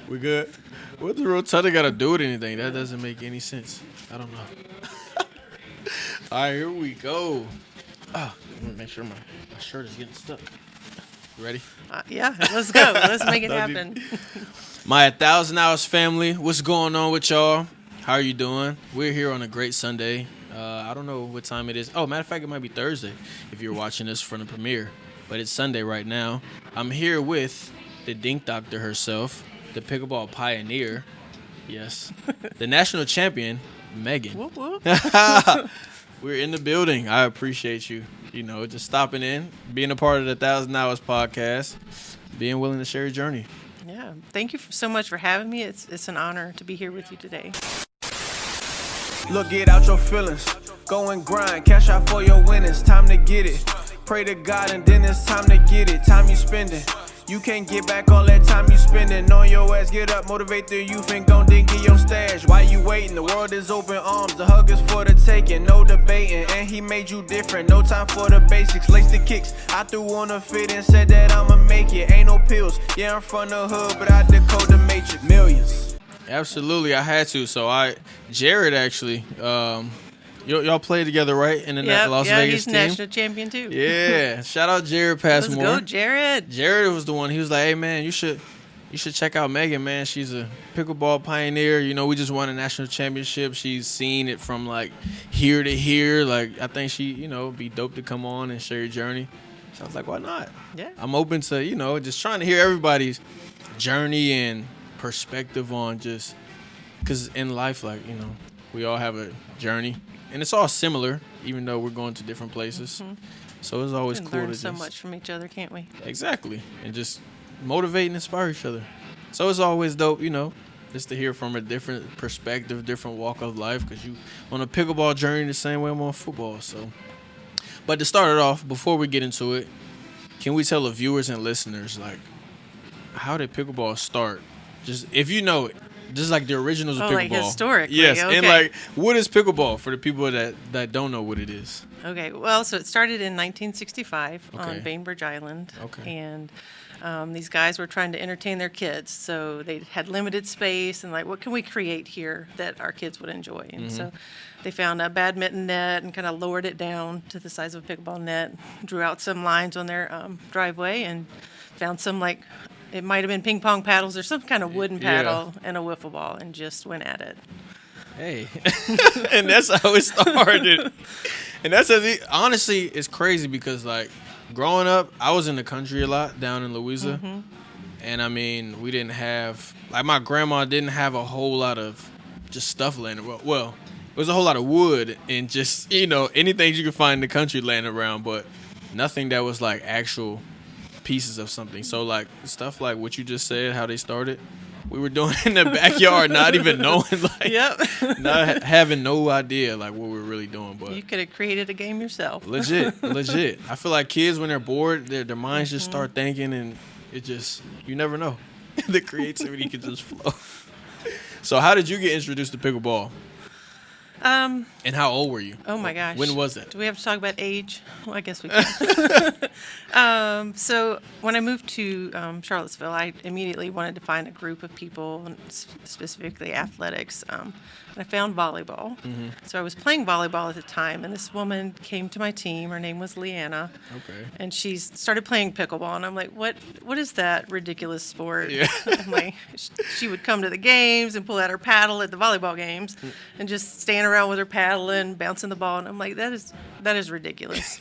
We good? What the rotunda got to do with anything? That doesn't make any sense. I don't know. All right, here we go. I'm gonna make sure my shirt is getting stuck. You ready? Yeah, let's go. Let's make it happen. My 1,000 Hours family, what's going on with y'all? How are you doing? We're here on a great Sunday. I don't know what time it is. Oh, matter of fact, it might be Thursday if you're watching this from the premiere. But it's Sunday right now. I'm here with the Dink Doctor herself, the Pickleball Pioneer. Yes. The national champion, Megan. Whoop, whoop. We're in the building. I appreciate you, just stopping in, being a part of the 1,000 Hours podcast, being willing to share your journey. Yeah. Thank you so much for having me. It's an honor to be here with you today. Look, get out your feelings. Go and grind. Cash out for your winnings. Time to get it. Pray to God and then it's time to get it. Time you spending. You can't get back all that time you spending on your ass. Get up, motivate the youth and gon' dig in your stash. Why you waiting? The world is open arms. The hug is for the taking, no debating. And he made you different. No time for the basics. Lace the kicks. I threw on a fit and said that I'ma make it. Ain't no pills. Yeah, I'm from the hood, but I decode the matrix. Millions. Absolutely, I had to. So Jared actually, y'all played together, right? In the Las Vegas he's team. National champion too. Yeah, shout out Jared Passmore. Let's go, Jared. Jared was the one. He was like, "Hey man, you should check out Megan, man. She's a pickleball pioneer. We just won a national championship. She's seen it from like here to here. Like I think she, be dope to come on and share your journey." So I was like, "Why not?" Yeah. I'm open to just trying to hear everybody's journey and perspective on just because in life, we all have a journey and it's all similar, even though we're going to different places. Mm-hmm. So it's always cool learn to so much from each other, can't we? Exactly, and just motivate and inspire each other. So it's always dope, just to hear from a different perspective, different walk of life. Because you on a pickleball journey the same way I'm on football. So, but to start it off, before we get into it, can we tell the viewers and listeners how did pickleball start? Just if you know it, just like the originals of pickleball. Like historically. Yes, okay. and what is pickleball for the people that don't know what it is? Okay, well, so it started in 1965 Okay. on Bainbridge Island. Okay. And these guys were trying to entertain their kids, so they had limited space and what can we create here that our kids would enjoy? And so they found a badminton net and kind of lowered it down to the size of a pickleball net, drew out some lines on their driveway, and found some it might have been ping pong paddles or some kind of wooden paddle and a wiffle ball, and just went at it. Hey, and that's how it started. And honestly, it's crazy because growing up, I was in the country a lot down in Louisa. Mm-hmm. And I mean, we didn't have, my grandma didn't have a whole lot of just stuff laying around. Well, it was a whole lot of wood and just, anything you could find in the country laying around, but nothing that was actual pieces of something. So stuff like what you just said, how they started, we were doing in the backyard, not even knowing, Yep. not having no idea what we were really doing. But you could have created a game yourself. Legit. I feel like kids, when they're bored, their minds just start thinking, and it just, you never know. The creativity can just flow. So how did you get introduced to pickleball? And how old were you? Oh my gosh. When was it? Do we have to talk about age? Well, I guess we can. So when I moved to Charlottesville, I immediately wanted to find a group of people, specifically athletics. And I found volleyball. Mm-hmm. So I was playing volleyball at the time, and this woman came to my team. Her name was Leanna. Okay. And she started playing pickleball, and I'm like, what is that ridiculous sport? Yeah. I'm like, she would come to the games and pull out her paddle at the volleyball games and just stand around with her paddling, bouncing the ball, and I'm like, that is ridiculous.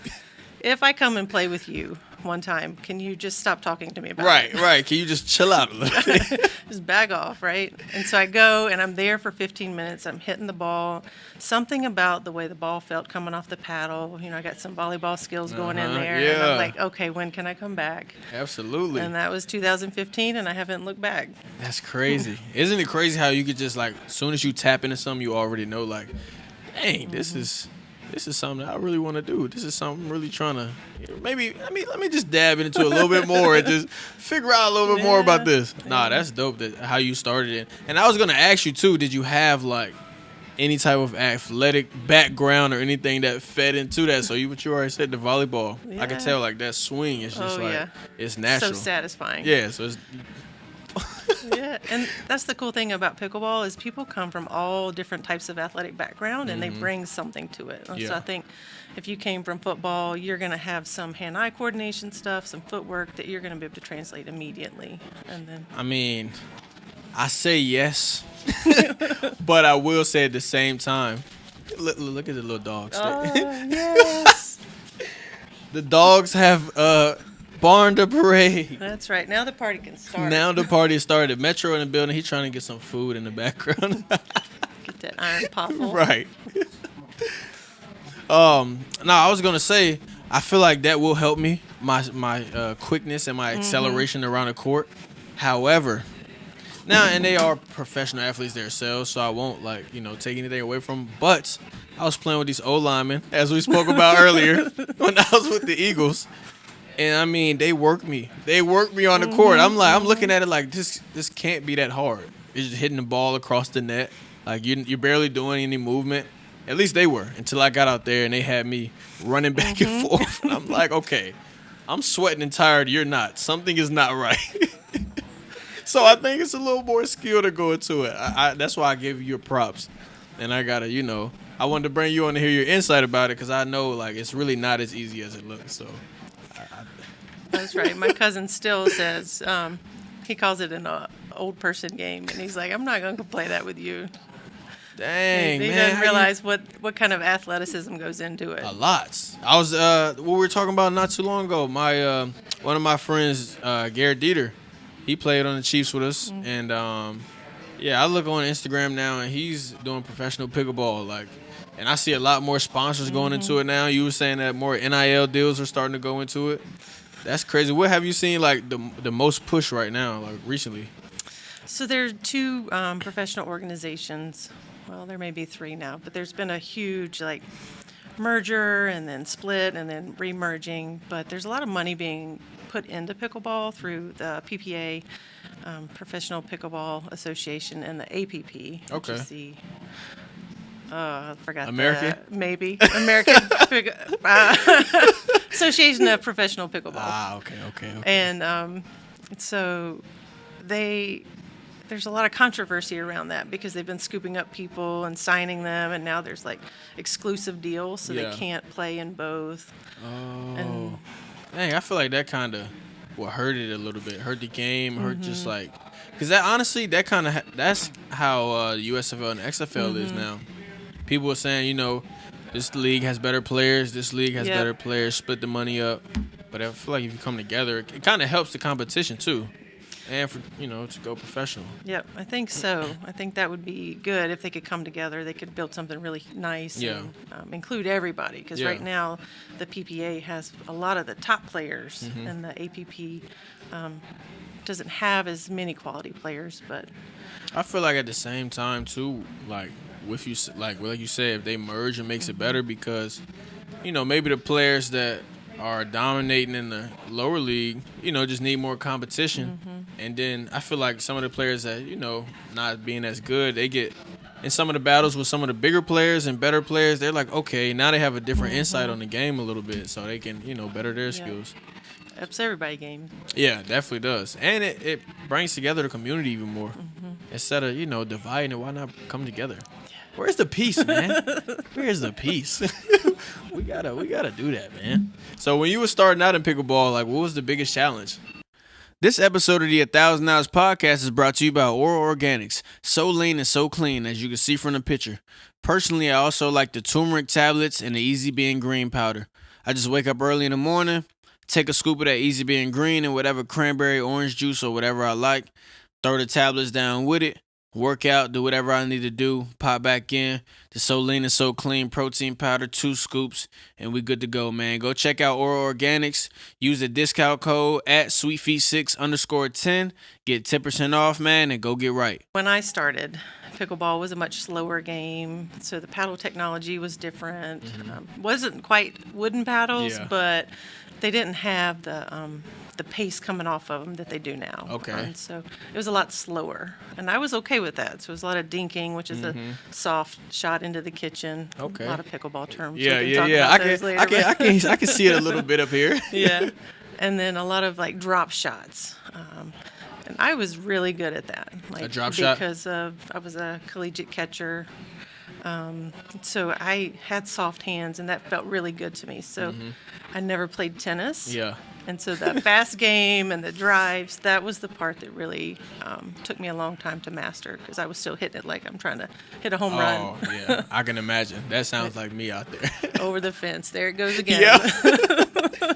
If I come and play with you one time, can you just stop talking to me about it? Right. Can you just chill out a little bit? Just back off, right? And so I go, and I'm there for 15 minutes. I'm hitting the ball. Something about the way the ball felt coming off the paddle. I got some volleyball skills going in there. Yeah. And I'm like, okay, when can I come back? Absolutely. And that was 2015, and I haven't looked back. That's crazy. Isn't it crazy how you could just as soon as you tap into something, you already know dang, this is something I really want to do. This is something I'm really trying to let me just dab into a little bit more and just figure out a little bit more about this. Nah, that's dope how you started it. And I was going to ask you too, did you have any type of athletic background or anything that fed into that? So you already said the volleyball. Yeah. I can tell that swing is just it's natural. So satisfying. Yeah, so it's Yeah, and that's the cool thing about pickleball is people come from all different types of athletic background, and they bring something to it. And so I think if you came from football, you're going to have some hand-eye coordination stuff, some footwork that you're going to be able to translate immediately. And then, I mean, I say yes, but I will say at the same time, look at the little dogs. yes, The dogs have barn the parade. that's right. Now the party can start. Now the party started. Metro in the building. He's trying to get some food in the background. Get that iron poffle. Right. No, I was gonna say I feel like that will help me my quickness and my acceleration around the court. However, now and they are professional athletes themselves, so I won't take anything away from them. But I was playing with these O linemen, as we spoke about earlier, when I was with the Eagles. And I mean, they work me. They work me on the court. I'm looking at it like this can't be that hard. It's just hitting the ball across the net. Like you're barely doing any movement. At least they were until I got out there and they had me running back and forth. And I'm like, okay, I'm sweating and tired. You're not. Something is not right. So I think it's a little more skill to go into it. That's why I give you your props. And I gotta, I wanted to bring you on to hear your insight about it because I know it's really not as easy as it looks. So. That's right. My cousin still says he calls it an old person game, and he's like, I'm not going to play that with you. Dang, he man. doesn't realize what kind of athleticism goes into it. A lot. I was what we were talking about not too long ago. My one of my friends, Garrett Dieter, he played on the Chiefs with us, and I look on Instagram now, and he's doing professional pickleball, and I see a lot more sponsors going into it now. You were saying that more NIL deals are starting to go into it. That's crazy. What have you seen the most push right now, recently? So there are two professional organizations. Well, there may be three now, but there's been a huge merger and then split and then remerging. But there's a lot of money being put into pickleball through the PPA, Professional Pickleball Association, and the APP, which is the I forgot. American? Maybe. American Association of Professional Pickleball. Okay. And so there's a lot of controversy around that because they've been scooping up people and signing them, and now there's exclusive deals, so they can't play in both. Oh. And, dang, I feel like that kind of hurt it a little bit. Hurt the game, hurt just because that honestly, that's how the USFL and the XFL is now. People are saying, this league has better players, this league has better players, split the money up. But I feel like if you come together, it kind of helps the competition too. And for, to go professional. Yep, I think so. I think that would be good if they could come together. They could build something really nice and include everybody. Because right now, the PPA has a lot of the top players, and the APP doesn't have as many quality players. But I feel like at the same time too, with you, like you said, if they merge, it makes it better because, maybe the players that are dominating in the lower league, just need more competition. And then I feel like some of the players that, not being as good, they get in some of the battles with some of the bigger players and better players. They're like, okay, now they have a different insight on the game a little bit, so they can, better their skills. Helps everybody game. Yeah, definitely does. And it brings together the community even more. Instead of, dividing it, why not come together? Where's the peace, man? Where's the peace? we gotta do that, man. So when you were starting out in pickleball, what was the biggest challenge? This episode of the 1,000 Hours Podcast is brought to you by Oral Organics. So lean and so clean, as you can see from the picture. Personally, I also like the turmeric tablets and the Easy Being Green powder. I just wake up early in the morning, take a scoop of that Easy Being Green and whatever cranberry, orange juice, or whatever I like, throw the tablets down with it, work out, do whatever I need to do, pop back in. The So Lean and So Clean protein powder, 2 scoops, and we good to go, man. Go check out Oral Organics. Use the discount code at SweetFeet6_10. Get 10% off, man, and go get right. When I started, pickleball was a much slower game, so the paddle technology was different. Wasn't quite wooden paddles, but they didn't have the pace coming off of them that they do now. Okay. And so it was a lot slower, and I was okay with that. So it was a lot of dinking, which is a soft shot into the kitchen. Okay. A lot of pickleball terms. Yeah. I can see it a little bit up here. Yeah. And then a lot of drop shots. And I was really good at that. Like, A drop shot? Because I was a collegiate catcher. So I had soft hands, and that felt really good to me. So I never played tennis. Yeah. And so the fast game and the drives, that was the part that really took me a long time to master, because I was still hitting it like I'm trying to hit a home run. Oh, yeah. I can imagine. That sounds like me out there. Over the fence. There it goes again. Yeah.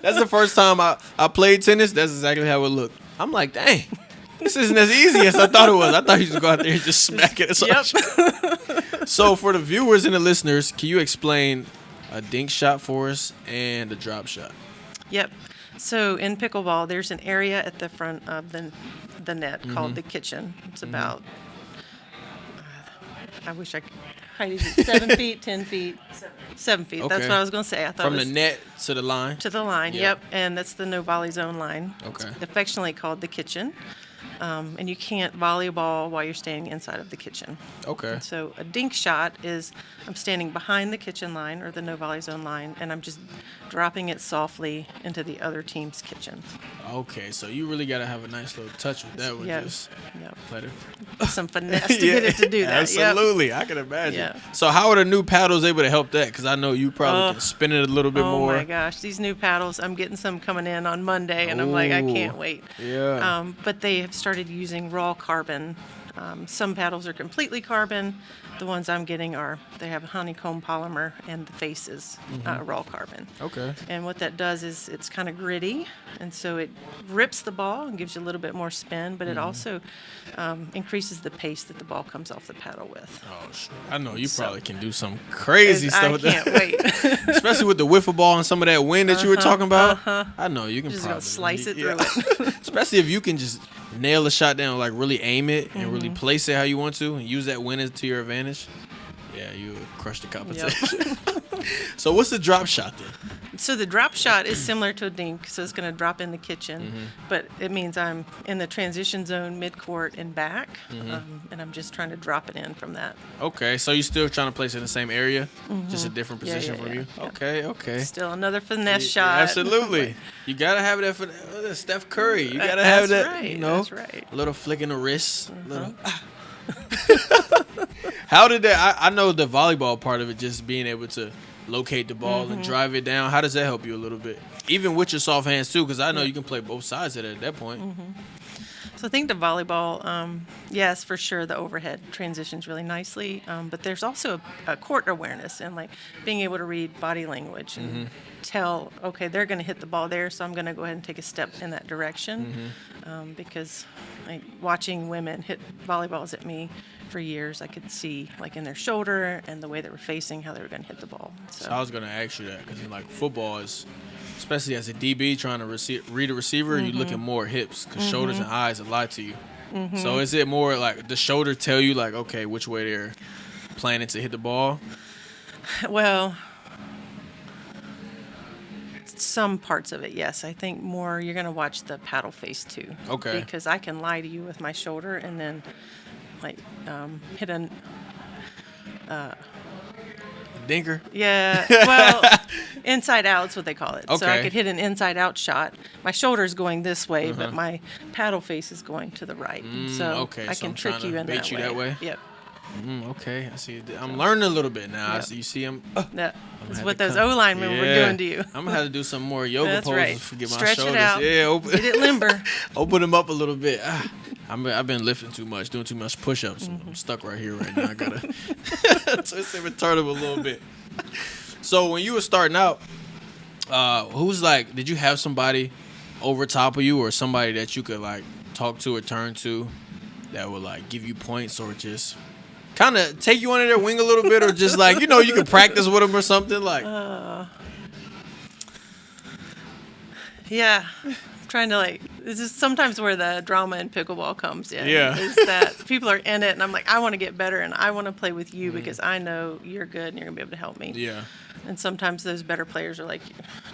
That's the first time I played tennis. That's exactly how it looked. I'm like, dang, this isn't as easy as I thought it was. I thought you just go out there and just smack it. Yep. So for the viewers and the listeners, can you explain a dink shot for us and a drop shot? Yep. So in pickleball, there's an area at the front of the net called the kitchen. It's about, I wish I could, height is it 7 feet, 10 feet? 7 feet. That's Okay. what I was going to say. I thought From it the was net to the line? to the line. Yep. Yep. And that's the no volley zone line. Okay. It's affectionately called the kitchen. And you can't volley a ball while you're standing inside of the kitchen. Okay. So a dink shot is I'm standing behind the kitchen line or the no volley zone line, and I'm just dropping it softly into the other team's kitchen. Okay, so you really got to have a nice little touch with that one. Yep. Just Yep. let it. Some finesse to get it to do that. Yep. Absolutely. I can imagine. Yeah. So how are the new paddles able to help that? Because I know you probably can spin it a little bit Oh more. my gosh, these new paddles, I'm getting some coming in on Monday, and I'm like, I can't Ooh. wait. Yeah. But they have started using raw carbon. Some paddles are completely carbon. The ones I'm getting they have honeycomb polymer, and the face is raw carbon. Okay. And what that does is it's kind of gritty, and so it rips the ball and gives you a little bit more spin, but it also increases the pace that the ball comes off the paddle with. Oh, I know you So- probably can do some crazy stuff I with can't that. wait. Especially with the wiffle ball and some of that wind that you were talking about. I know you can Just probably gonna slice it yeah. through it. Especially if you can just nail a shot down, like really aim it and really place it how you want to and use that wind to your advantage. Yeah, you would crush the competition. So what's the drop shot then? So the drop shot is similar to a dink, so it's going to drop in the kitchen, but it means I'm in the transition zone mid-court and back, and I'm just trying to drop it in from that. Okay, so you're still trying to place it in the same area, just a different Yeah, position yeah, from yeah, you? yeah. Okay, okay. Still another finesse Yeah, shot. absolutely. You got to have that for Steph Curry. You got to have That's that, right, you know, that's right. a little flick in the wrist. Little, How did that, I know the volleyball part of it, just being able to locate the ball and drive it down. How does that help you a little bit? Even with your soft hands too, because I know you can play both sides of it at that point. So I think the volleyball, yes, for sure, the overhead transitions really nicely, but there's also a court awareness and like being able to read body language and tell, okay, they're going to hit the ball there, so I'm going to go ahead and take a step in that direction, because like, watching women hit volleyballs at me for years, I could see like in their shoulder and the way they were facing how they were going to hit the ball. So I was going to ask you that because like football is, especially as a DB trying to read a receiver, you look at more hips because shoulders and eyes lie to you. So is it more like the shoulder tell you like, okay, which way they're planning to hit the ball? Well, some parts of it, yes. I think more you're going to watch the paddle face too. Okay. Because I can lie to you with my shoulder and then like hit an Dinker? yeah, well, inside out's what they call it. So I Okay. could hit an inside out shot. My shoulder's going this way, but my paddle face is going to the right. So okay, I so can I'm trick trying to you in bait that you way. that way? Yep. Okay, I see. I'm learning a little bit now. Yep. You see, I'm That is had what to those come- O-linemen were Yeah. doing to you. I'm gonna have to do some more yoga That's poses right. to get my Stretch it shoulders. out. Yeah, open, Get it limber. open them up a little bit. I've been lifting too much, doing too much push-ups. I'm stuck right here right now. I gotta twist and return them a little bit. So when you were starting out, who's like? Did you have somebody over top of you, or somebody that you could like talk to or turn to that would like give you points, or just kind of take you under their wing a little bit, or just like you could practice with them or something like? Yeah. Trying to like, this is sometimes where the drama in pickleball comes in. Yeah. Is that people are in it and I'm like, I want to get better and I want to play with you because I know you're good and you're going to be able to help me. Yeah. And sometimes those better players are like,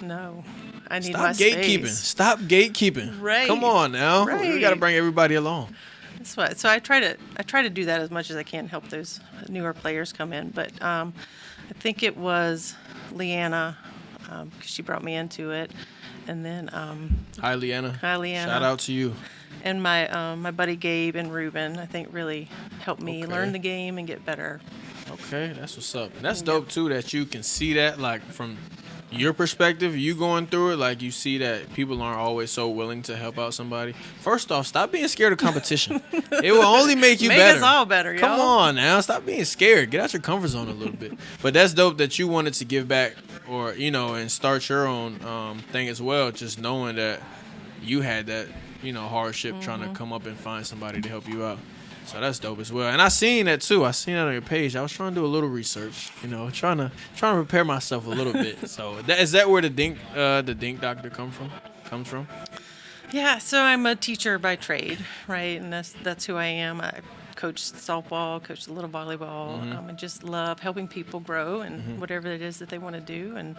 no, I need Stop my gatekeeping. space. Stop gatekeeping. Right. Come on now. We Right. got to bring everybody along. That's what. So I try to do that as much as I can, help those newer players come in. But I think it was Leanna, because she brought me into it. And then Hi, Leanna. Hi, Leanna. Shout out to you. And my buddy Gabe and Ruben, I think, really helped me learn the game and get better. Okay, that's what's up. And that's dope too that you can see that, like, from your perspective, you going through it, like, you see that people aren't always so willing to help out somebody. First off, stop being scared of competition. It will only make you Make better. us all better, y'all. Come on now, stop being scared. Get out your comfort zone a little bit. But that's dope that you wanted to give back, or, you know, and start your own thing as well, just knowing that you had that, you know, hardship trying to come up and find somebody to help you out. So that's dope as well. And I seen that too. I seen that on your page. I was trying to do a little research, you know, trying to prepare myself a little bit. So is that where the Dink Doctor comes from? Yeah, so I'm a teacher by trade, right? And that's who I am. I coached softball, coached a little volleyball. I just love helping people grow and whatever it is that they want to do. And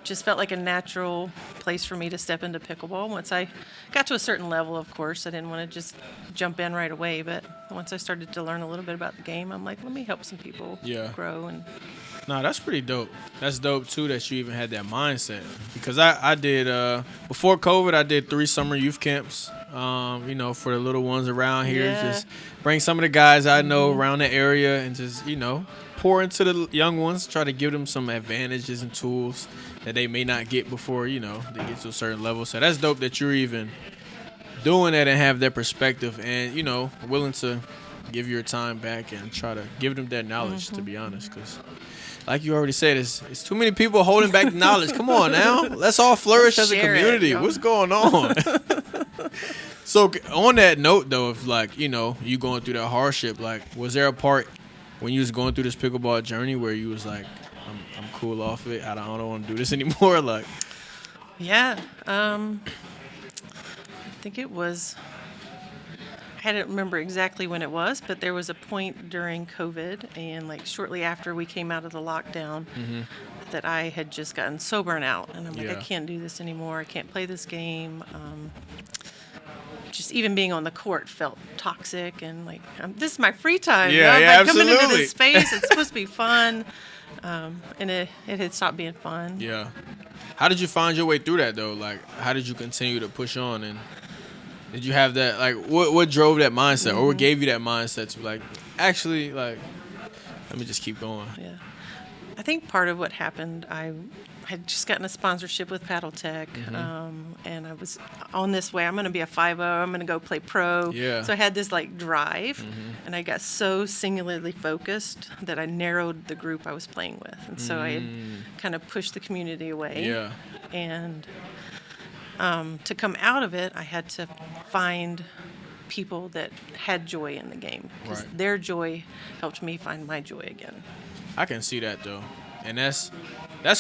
just felt like a natural place for me to step into pickleball. Once I got to a certain level, of course, I didn't want to just jump in right away. But once I started to learn a little bit about the game, I'm like, let me help some people grow. And No, that's pretty dope. That's dope too that you even had that mindset. Because I did before COVID, I did 3 summer youth camps. You know, for the little ones around here, just bring some of the guys I know around the area and just, you know, pour into the young ones, try to give them some advantages and tools that they may not get before, you know, they get to a certain level. So that's dope that you're even doing that and have that perspective and, you know, willing to give your time back and try to give them that knowledge, to be honest. Because like you already said, it's too many people holding back the knowledge. Come on now. Let's all flourish as a community. What's going on? So on that note, though, if, like, you know, you going through that hardship, like, was there a part when you was going through this pickleball journey where you was like, I'm cool off it. I don't want to do this anymore. Like, yeah, I think it was. I don't remember exactly when it was, but there was a point during COVID and like shortly after we came out of the lockdown that I had just gotten so burnt out, and I'm like, I can't do this anymore. I can't play this game. Just even being on the court felt toxic, and like, this is my free time. Yeah, you know? yeah, like, absolutely. coming into this space, it's supposed to be fun, and it had stopped being fun. Yeah. How did you find your way through that though? Like, how did you continue to push on, and did you have that, like, what drove that mindset, or what gave you that mindset to, like, actually, like, let me just keep going? Yeah. I think part of what happened, I had just gotten a sponsorship with PaddleTek, and I was on this way. I'm going to be a 5-0. I'm going to go play pro. Yeah. So I had this, like, drive, and I got so singularly focused that I narrowed the group I was playing with. And so I had kind of pushed the community away. Yeah. And to come out of it, I had to find people that had joy in the game, because their joy helped me find my joy again. I can see that though, and that's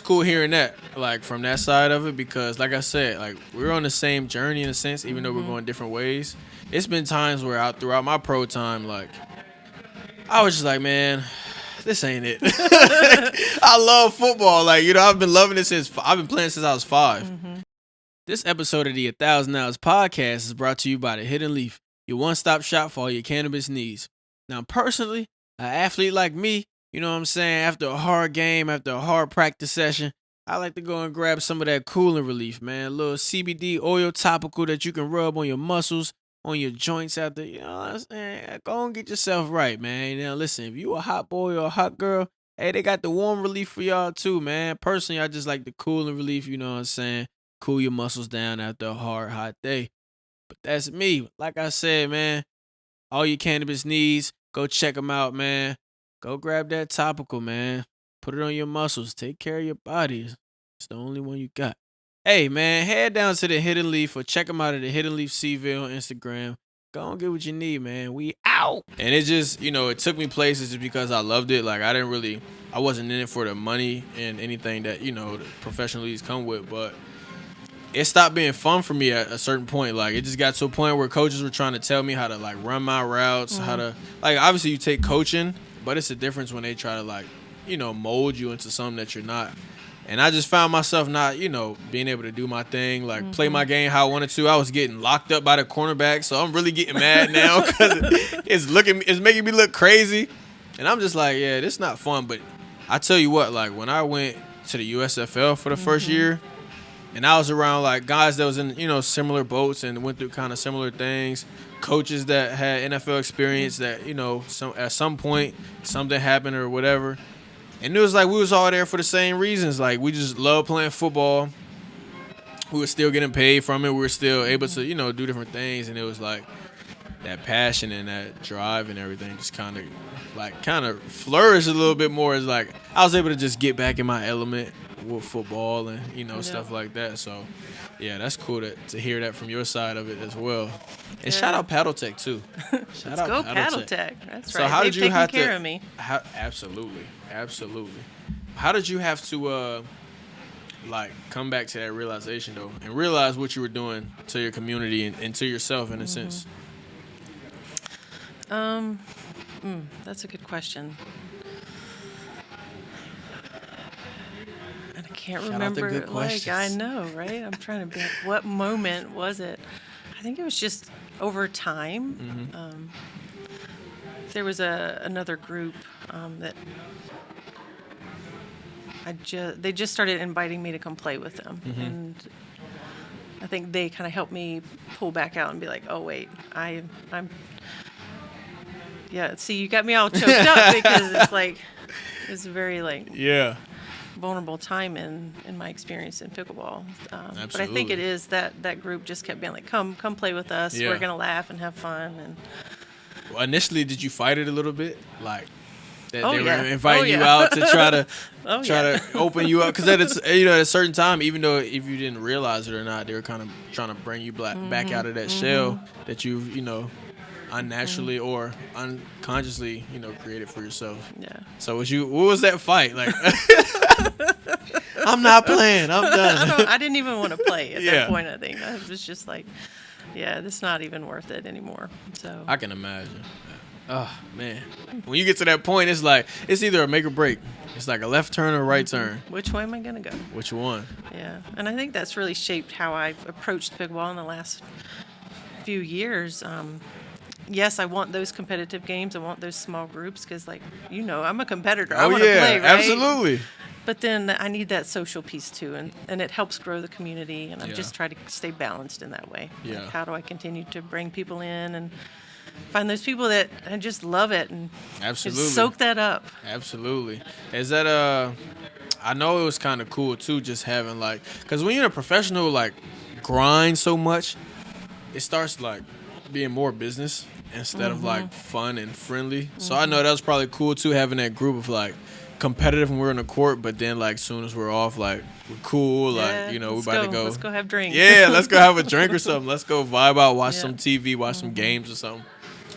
cool hearing that, like, from that side of it, because like I said, like, we're on the same journey in a sense, even though we're going different ways. It's been times where throughout my pro time, like, I was just like, man, this ain't it. I love football, like, you know, I've been loving it I've been playing since I was 5. This episode of the 1,000 Hours Podcast is brought to you by The Hidden Leaf, your one-stop shop for all your cannabis needs. Now, personally, an athlete like me, you know what I'm saying, after a hard game, after a hard practice session, I like to go and grab some of that cooling relief, man. A little CBD oil topical that you can rub on your muscles, on your joints after, you know what I'm saying? Go and get yourself right, man. Now, listen, if you a hot boy or a hot girl, hey, they got the warm relief for y'all too, man. Personally, I just like the cooling relief, you know what I'm saying? Cool your muscles down after a hard, hot day. But that's me. Like I said, man, all your cannabis needs, go check them out, man. Go grab that topical, man. Put it on your muscles. Take care of your body. It's the only one you got. Hey, man, head down to The Hidden Leaf or check them out at The Hidden Leaf CV on Instagram. Go and get what you need, man. We out. And it just, you know, it took me places just because I loved it. Like, I wasn't in it for the money and anything that, you know, the professional leagues come with, but it stopped being fun for me at a certain point. Like, it just got to a point where coaches were trying to tell me how to, like, run my routes, how to, like, obviously you take coaching, but it's a difference when they try to, like, you know, mold you into something that you're not. And I just found myself not, you know, being able to do my thing, like, play my game how I wanted to. I was getting locked up by the cornerback, so I'm really getting mad now because it's making me look crazy. And I'm just like, yeah, this is not fun. But I tell you what, like, when I went to the USFL for the first year, And I was around like guys that was in, you know, similar boats and went through kind of similar things. Coaches that had NFL experience that, you know, at some point something happened or whatever. And it was like we was all there for the same reasons. Like we just love playing football. We were still getting paid from it. We were still able to, you know, do different things. And it was like that passion and that drive and everything just kind of flourished a little bit more. It's like I was able to just get back in my element with football and, you know, stuff like that. So, yeah, that's cool to hear that from your side of it as well. And shout out PaddleTek too. Let's go PaddleTek. That's so right. How They've did you have taken care to? of me. Absolutely. How did you have to like come back to that realization though, and realize what you were doing to your community and to yourself in a sense? That's a good question. And I can't remember. Good questions. I know, right? I'm trying to be like, what moment was it? I think it was just over time. There was another group that they just started inviting me to come play with them, and I think they kind of helped me pull back out and be like, oh wait, I'm. Yeah, see, you got me all choked up because it's like it's a very vulnerable time in my experience in pickleball. But I think it is that group just kept being like, come play with us. Yeah. We're gonna laugh and have fun. And well, initially, did you fight it a little bit, like that they were inviting you out to try to open you up? Because at a certain time, even though if you didn't realize it or not, they were kind of trying to bring you back out of that shell that you know. Unnaturally or unconsciously, you know, created for yourself. Yeah. So what was that fight like? I'm not playing. I'm done. I didn't even want to play at that point. I think I was just like, yeah, this is not even worth it anymore. So I can imagine. Oh man, when you get to that point, it's like it's either a make or break. It's like a left turn or a right turn. Which way am I gonna go? Which one? Yeah, and I think that's really shaped how I've approached pickleball in the last few years. Yes, I want those competitive games. I want those small groups because, like, you know, I'm a competitor. I want to play, right? Absolutely. But then I need that social piece too, and it helps grow the community. And I'm just trying to stay balanced in that way. Yeah. Like, how do I continue to bring people in and find those people that I just love it and absolutely just soak that up? Absolutely. Is that I know it was kind of cool too, just having like, because when you're in a professional like grind so much, it starts like being more business instead of like fun and friendly. So I know that was probably cool too, having that group of like competitive when we're in the court, but then like soon as we're off, like we're cool, like, you know, we're about to go. Let's go have drinks. Yeah, let's go have a drink or something. Let's go vibe out, watch some TV, watch some games or something.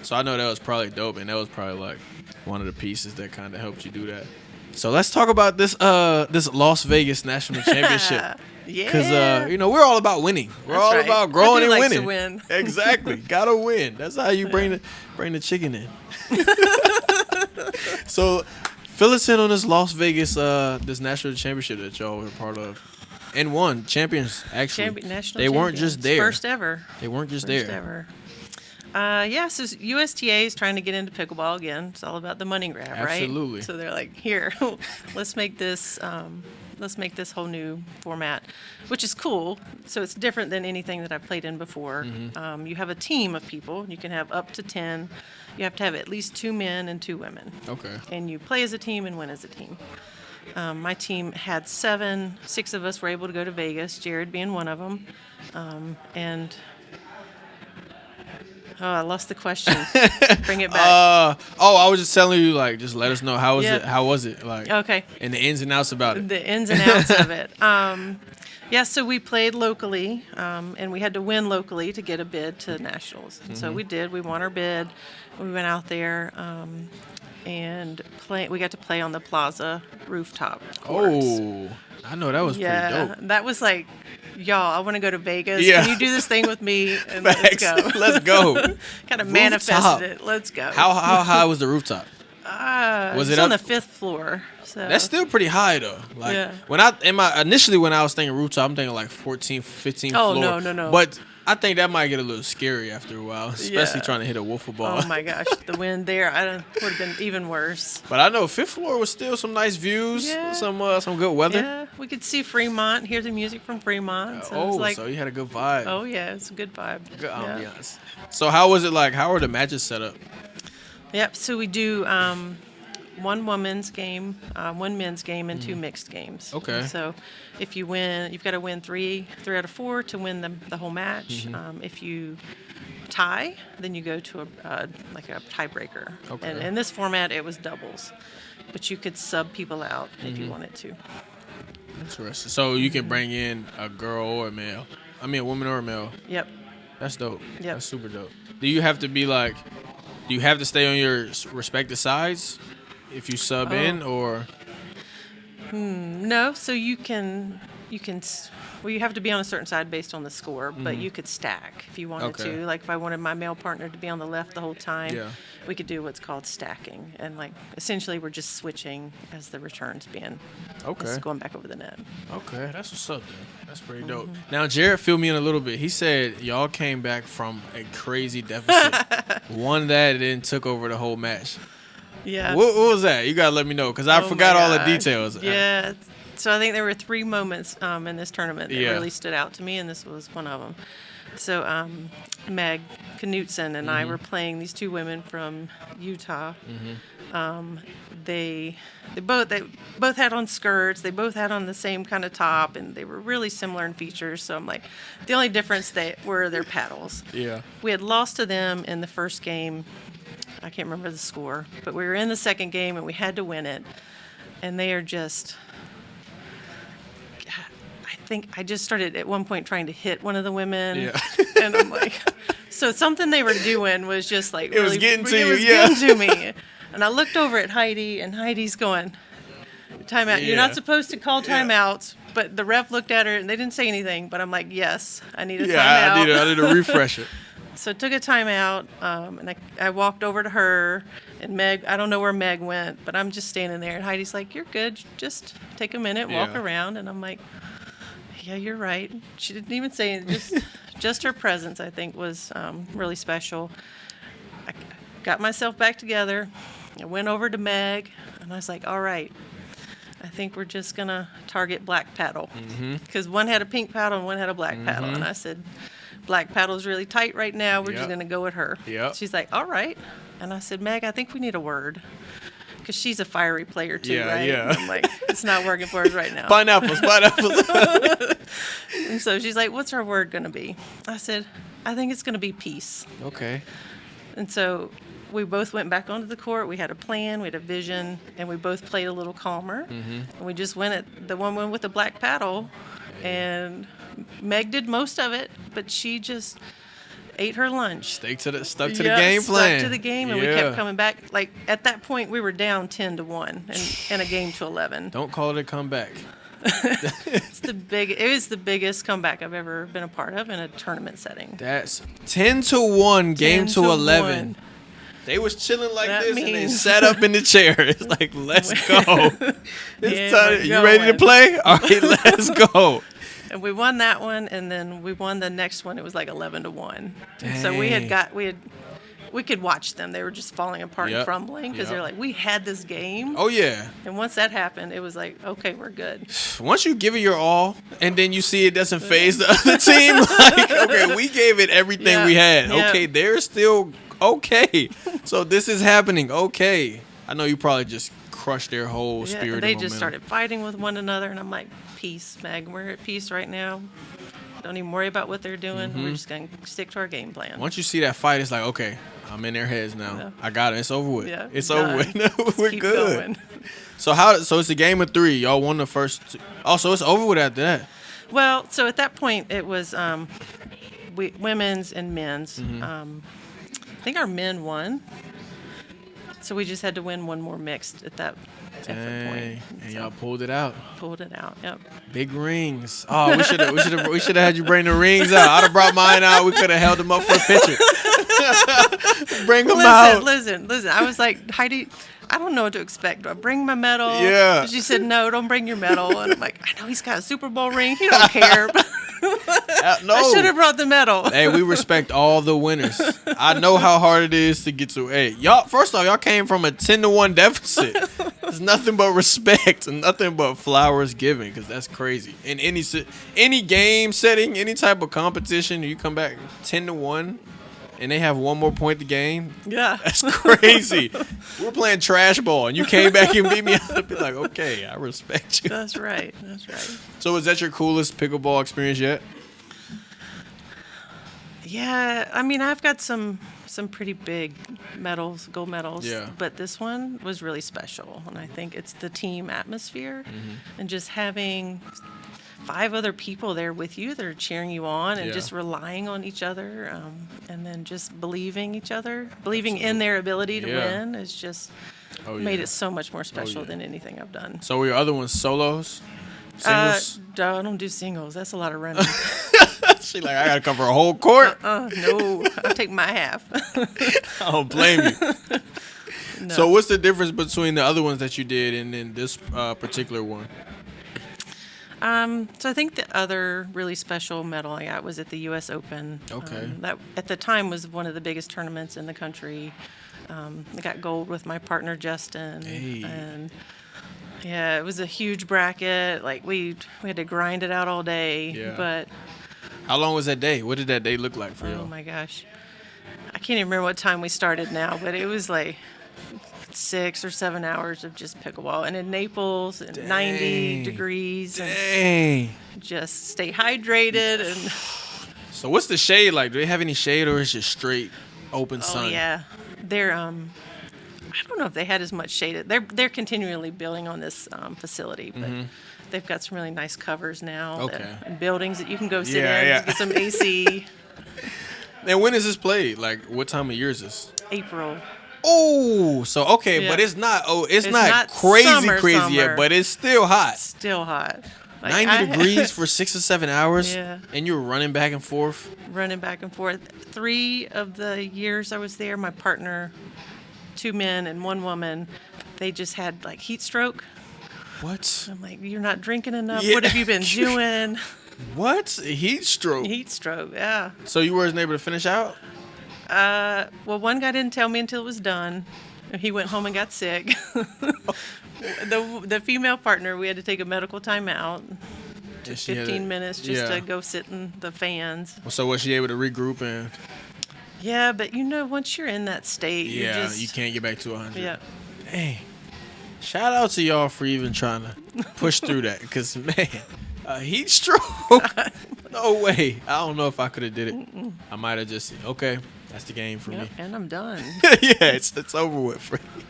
So I know that was probably dope, and that was probably like one of the pieces that kind of helped you do that. So let's talk about this Las Vegas National Championship. Yeah. Because, you know, we're all about winning. We're all about growing and winning. To win. Exactly. Gotta win. That's how you bring the chicken in. So fill us in on this Las Vegas, this national championship that y'all were part of. And won. Champions, actually. They weren't just there. First ever. They weren't just First there. Ever. So USTA is trying to get into pickleball again. It's all about the money grab, right? Absolutely. So they're like, here, let's make this whole new format, which is cool. So it's different than anything that I've played in before. You have a team of people. You can have up to 10. You have to have at least 2 men and 2 women. Okay. And you play as a team and win as a team. My team had 7. 6 of us were able to go to Vegas, Jared being one of them. I lost the question. Bring it back. I was just telling you, like, just let us know how was it, like, okay, and the ins and outs about it. The ins and outs of it. So we played locally, and we had to win locally to get a bid to nationals. And so we did. We won our bid. We went out there and we got to play on the Plaza rooftop courts. Oh, I know that was pretty dope. That was like, y'all, I want to go to Vegas. Yeah. Can you do this thing with me? And Facts. Let's go. Kind of manifested it. Let's go. How high was the rooftop? Was it's it on up? the 5th floor. So That's still pretty high though. Like Yeah. initially when I was thinking rooftop, I'm thinking like 14th, 15th Oh, floor. no. But I think that might get a little scary after a while, especially Yeah. trying to hit a wiffle ball. Oh my gosh, the wind there, would have been even worse. But I know 5th floor was still some nice views, Yeah. some good weather. Yeah, we could see Fremont, hear the music from Fremont. So it was like, so you had a good vibe. oh yeah, it's a good vibe. Good Yeah. ambiance. So how was it like? How were the matches set up? Yep. So we do one women's game, one men's game, and 2 mixed games. Okay. And so if you win, you've got to win three out of 4 to win the whole match. If you tie, then you go to a tiebreaker. Okay. And in this format, it was doubles, but you could sub people out if you wanted to. Interesting. So you can bring in a girl or a male. I mean, a woman or a male. Yep. That's dope. Yep. That's super dope. Do you have to be like? Do you have to stay on your respective sides if you sub in, or? No, so you have to be on a certain side based on the score, but you could stack if you wanted Okay. to. Like if I wanted my male partner to be on the left the whole time, Yeah. we could do what's called stacking. And like essentially we're just switching as the return's being Okay. going back over the net. Okay, that's what's up, then. That's pretty dope. Now, Jared filled me in a little bit. He said y'all came back from a crazy deficit, won that, and then took over the whole match. Yeah. What was that? You gotta let me know, because I Oh forgot my all the gosh. details. Yeah. So I think there were 3 moments in this tournament that Yeah. really stood out to me, and this was one of them. So Meg Knutson and I were playing these 2 women from Utah. They both had on skirts. They both had on the same kind of top, and they were really similar in features. So I'm like, the only difference were their paddles. Yeah. We had lost to them in the first game. I can't remember the score, but we were in the second game and we had to win it. And they are just, I think I just started at one point trying to hit one of the women. Yeah. And I'm like, so something they were doing was just like, It was really, getting to it you, was yeah. getting to me. And I looked over at Heidi, and Heidi's going, timeout. You're Yeah. not supposed to call timeouts. But the ref looked at her, and they didn't say anything. But I'm like, yes, I need a timeout. Yeah, I need a refresher. So I took a timeout, and I walked over to her, and Meg, I don't know where Meg went, but I'm just standing there, and Heidi's like, you're good, just take a minute, walk Yeah. around, and I'm like, yeah, you're right. She didn't even say it, just her presence, I think, was really special. I got myself back together, I went over to Meg, and I was like, all right, I think we're just going to target black paddle, because one had a pink paddle and one had a black paddle, and I said, black paddle's really tight right now. We're just Yep. going to go with her. Yep. She's like, all right. And I said, Meg, I think we need a word. Because she's a fiery player too, Yeah, right? yeah. And I'm like, it's not working for us right now. Pineapples. And so she's like, what's our word going to be? I said, I think it's going to be peace. Okay. And so we both went back onto the court. We had a plan, we had a vision, and we both played a little calmer. And we just went at the one with the black paddle. And Meg did most of it, but she just ate her lunch. Stuck to the Yeah, game plan. Stuck to the game, and we kept coming back. Like at that point, we were down 10-1 in a game to 11. Don't call it a comeback. It was the biggest comeback I've ever been a part of in a tournament setting. That's 10-1 game 10 to to 11. 1. They was chilling like That this and they means- sat up in the chair. It's like, let's go. It's Yeah, time. we're You ready to going. play? All right, let's go. And we won that one, and then we won the next one. It was like 11-1. And so we could watch them. They were just falling apart Yep. and crumbling because Yep. they're like, we had this game. Oh, yeah. And once that happened, it was like, okay, we're good. Once you give it your all and then you see it doesn't phase the other team, like, okay, we gave it everything Yeah. we had. Yeah. Okay, they're still okay. So this is happening. Okay. I know you probably just crushed their whole Yeah, spirit. and they and just momentum. started fighting with one another, and I'm like, peace, Meg. We're at peace right now. Don't even worry about what they're doing. We're just going to stick to our game plan. Once you see that fight, it's like, okay, I'm in their heads now. Yeah. I got it. It's over with. Yeah, it's done. over with. Just We're keep good. going. So it's a game of 3. Y'all won the first 2. Oh, so it's over with after that. Well, so at that point, it was women's and men's. Mm-hmm. I think our men won. So we just had to win one more mixed at that point. Dang. And So y'all pulled it out. pulled it out. Yep. Big rings. Oh, we should have had you bring the rings out. I'd have brought mine out. We could have held them up for a picture. Bring them out. Listen. I was like, Heidi, I don't know what to expect. Do I bring my medal? Yeah. She said, no, don't bring your medal. And I'm like, I know he's got a Super Bowl ring. He don't care. No. I should have brought the medal. Hey, we respect all the winners. I know how hard it is to get to. Hey, y'all. First off, y'all came from a 10-1 deficit. It's nothing but respect and nothing but flowers given, because that's crazy. In any game setting, any type of competition, you come back 10-1, and they have one more point to gain. Yeah, that's crazy. We're playing trash ball, and you came back and beat me out. I'd be like, okay, I respect you. That's right. So, is that your coolest pickleball experience yet? Yeah, I mean, I've got some pretty big medals, gold medals. Yeah. But this one was really special, and I think it's the team atmosphere, and just having 5 other people there with you that are cheering you on, and just relying on each other, and then just believing in their ability to win is just made it so much more special than anything I've done. So, were your other ones solos? Singles? I don't do singles. That's a lot of running. She like, I gotta cover a whole court. No, I'll take my half. I don't blame you. No. So, what's the difference between the other ones that you did and then this particular one? So I think the other really special medal I got was at the U.S. Open. Okay. That at the time was one of the biggest tournaments in the country. I got gold with my partner Justin, and yeah, it was a huge bracket. Like we had to grind it out all day. Yeah. But how long was that day? What did that day look like for you? Oh my gosh, I can't even remember what time we started now, but it was like 6 or 7 hours of just pickleball, and in Naples, and 90 degrees, and just stay hydrated. And so, what's the shade like? Do they have any shade, or is it just straight open sun? Oh yeah, they're I don't know if they had as much shade. They're continually building on this facility, but they've got some really nice covers now. And buildings that you can go sit in, get some AC. And when is this played? Like, what time of year is this? April. Oh, so okay, but it's not. It's not crazy yet, but it's still hot. Still hot. Like 90 degrees for 6 or 7 hours. Yeah. And you're running back and forth. Running back and forth. 3 of the years I was there, my partner, 2 men and 1 woman, they just had like heat stroke. What? I'm like, you're not drinking enough. What have you been doing? What? Heat stroke. Heat stroke. Yeah. So you weren't able to finish out? Well, one guy didn't tell me until it was done. He went home and got sick. The female partner, we had to take a medical timeout. Just 15 minutes just to go sit in the fans. So was she able to regroup and? Yeah, but once you're in that state, you can't get back to 100. Yeah. Hey, shout out to y'all for even trying to push through that, because man, a heat stroke. No way. I don't know if I could have did it. I might have just okay. That's the game for me. And I'm done. Yeah, it's over with for me.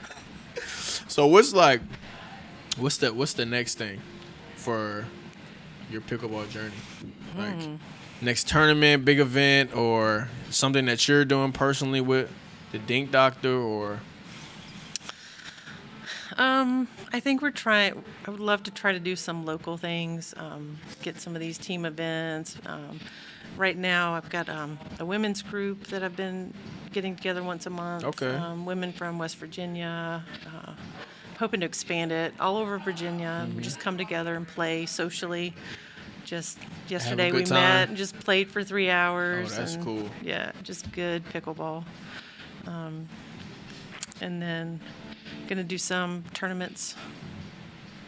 So what's the next thing for your pickleball journey? Like next tournament, big event, or something that you're doing personally with the Dink Doctor, or? I think I would love to try to do some local things, get some of these team events. Right now, I've got a women's group that I've been getting together once a month. Okay. Women from West Virginia. Hoping to expand it all over Virginia. We just come together and play socially. Just yesterday we met and just played for 3 hours. Oh, that's cool. Yeah, just good pickleball. And then gonna do some tournaments.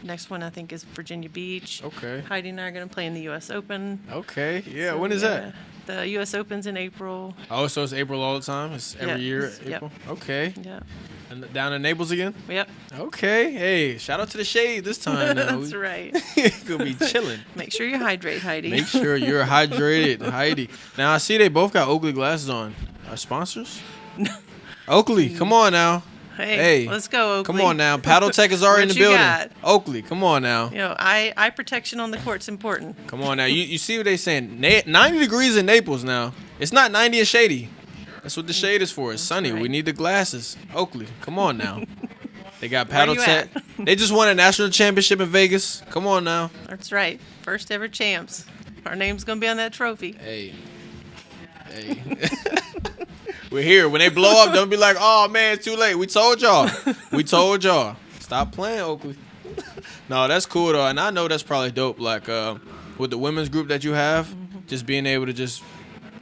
Next one I think is Virginia Beach. Okay. Heidi and I are gonna play in the U.S. Open. Okay. Yeah. When is that? The U.S. Open's in April. Oh, so it's April all the time? It's every year April? Yep. Okay. Yeah. And down in Naples again? Yep. Okay. Hey, shout out to the shade this time. That's right. Gonna be chilling. Make sure you hydrate, Heidi. Make sure you're hydrated, Heidi. Now I see they both got Oakley glasses on. Our sponsors? Oakley, come on now. Hey, let's go, Oakley. Come on now. PaddleTek is already in the building. Got? Oakley, come on now. Eye protection on the court's important. Come on now. You see what they saying? 90 degrees in Naples now. It's not 90 and shady. That's what the shade is for. It's sunny. Right. We need the glasses. Oakley, come on now. They got PaddleTek. They just won a national championship in Vegas. Come on now. That's right. First ever champs. Our name's going to be on that trophy. Hey. We're here. When they blow up, don't be like, oh, man, it's too late. We told y'all. Stop playing, Oakley. No, that's cool, though. And I know that's probably dope. Like, with the women's group that you have, just being able to just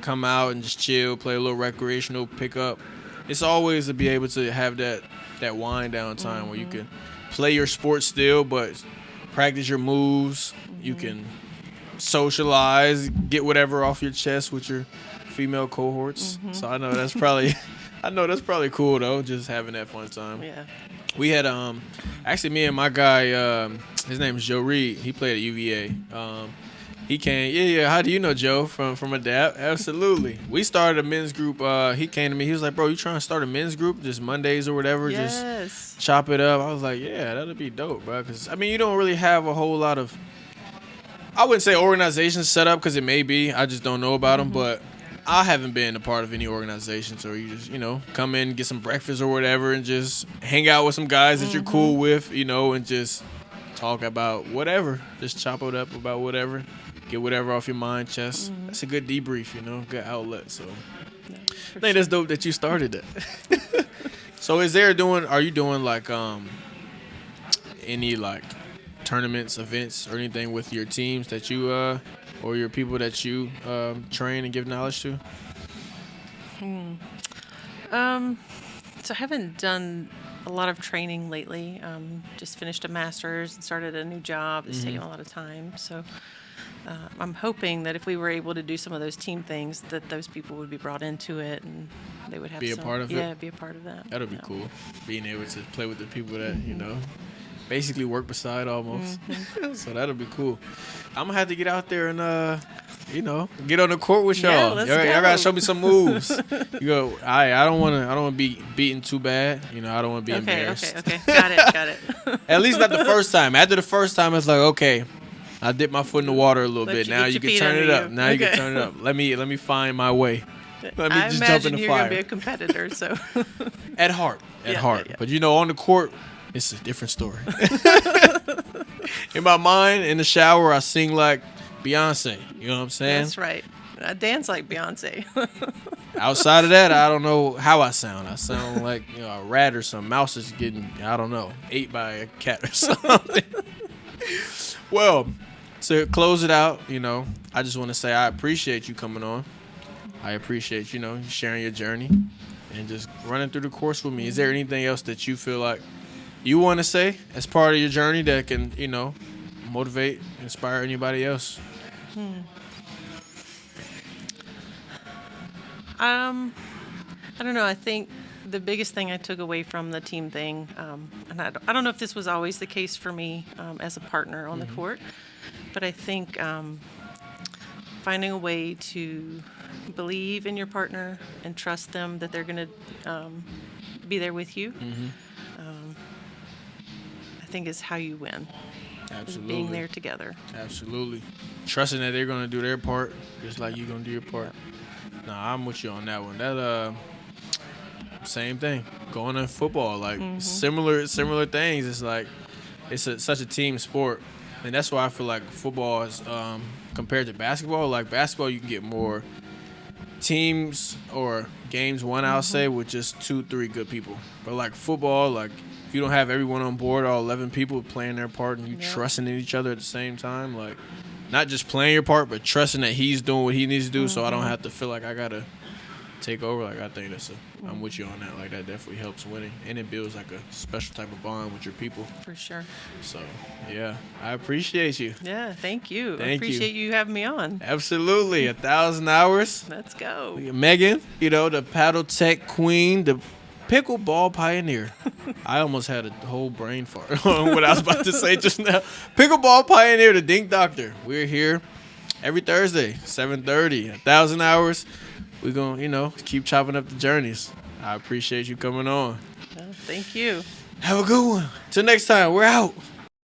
come out and just chill, play a little recreational pickup. It's always to be able to have that wind down time where you can play your sport still, but practice your moves. You can socialize, get whatever off your chest with your female cohorts. So I know that's probably cool though, just having that fun time. Yeah. We had actually me and my guy, his name is Joe Reed. He played at UVA. He came, yeah. How do you know Joe from Adapt? Absolutely. We started a men's group. He came to me. He was like, "Bro, you trying to start a men's group? Just Mondays or whatever? Yes. Just chop it up." I was like, "Yeah, that'd be dope, bro." Because I mean, you don't really have a whole lot of, I wouldn't say organizations set up, because it may be. I just don't know about them. But I haven't been a part of any organizations, or you just come in, get some breakfast or whatever, and just hang out with some guys that you're cool with, and just talk about whatever. Just chop it up about whatever. Get whatever off your mind, chest. That's a good debrief, good outlet. So I think that's dope that you started that. So are you doing like any like tournaments, events, or anything with your teams that you or your people that you train and give knowledge to? So I haven't done a lot of training lately. Just finished a master's and started a new job. It's taken a lot of time. So I'm hoping that if we were able to do some of those team things, that those people would be brought into it and they would have a part of it. Yeah, be a part of that. That'll be cool. Being able to play with the people that basically work beside almost. So that'll be cool. I'm gonna have to get out there and get on the court with y'all. Yeah, let's y'all go. gotta show me some moves. You go. I don't want to be beaten too bad. I don't want to be embarrassed. Okay. Got it. At least not the first time. After the first time, it's like, okay, I dipped my foot in the water a little Let bit. you Now get you your can feet turn it under up. you. Now you can Okay. turn it up. Let me find my way. Let me I just jump in imagine the you're fire. gonna be a competitor, so At heart. Yeah. But on the court, it's a different story. In my mind, in the shower, I sing like Beyonce. You know what I'm saying? that's right. I dance like Beyonce. Outside of that, I don't know how I sound. I sound like a rat or some mouse is getting, I don't know, ate by a cat or something. Well, to close it out, I just want to say I appreciate you coming on. I appreciate, sharing your journey and just running through the course with me. Is there anything else that you feel like you want to say as part of your journey that can, motivate, inspire anybody else? I don't know. I think the biggest thing I took away from the team thing, and I don't know if this was always the case for me as a partner on the court, but I think finding a way to believe in your partner and trust them that they're going to be there with you, I think is how you win. Absolutely. Being there together. Absolutely. Trusting that they're going to do their part just like you're going to do your part. Nah, I'm with you on that one. That same thing. Going in football, like similar things. It's like it's such a team sport, and that's why I feel like football is compared to basketball. Like basketball, you can get more teams or games won, I'll say, with just 2-3 good people. But like football, like if you don't have everyone on board, all 11 people playing their part, and you trusting in each other at the same time, like not just playing your part, but trusting that he's doing what he needs to do, so I don't have to feel like I gotta take over. Like I think I'm with you on that. Like that definitely helps winning, and it builds like a special type of bond with your people. For sure. So yeah, I appreciate you. Yeah, thank you. I Thank you. appreciate you having me on. Absolutely, 1,000 hours. Let's go. Megan, the PaddleTek queen, the Pickleball pioneer. I almost had a whole brain fart on what I was about to say just now. Pickleball pioneer, the Dink Doctor. We're here every Thursday, 7:30, 1,000 hours. We're going to, keep chopping up the journeys. I appreciate you coming on. Thank you. Have a good one. Till next time, we're out.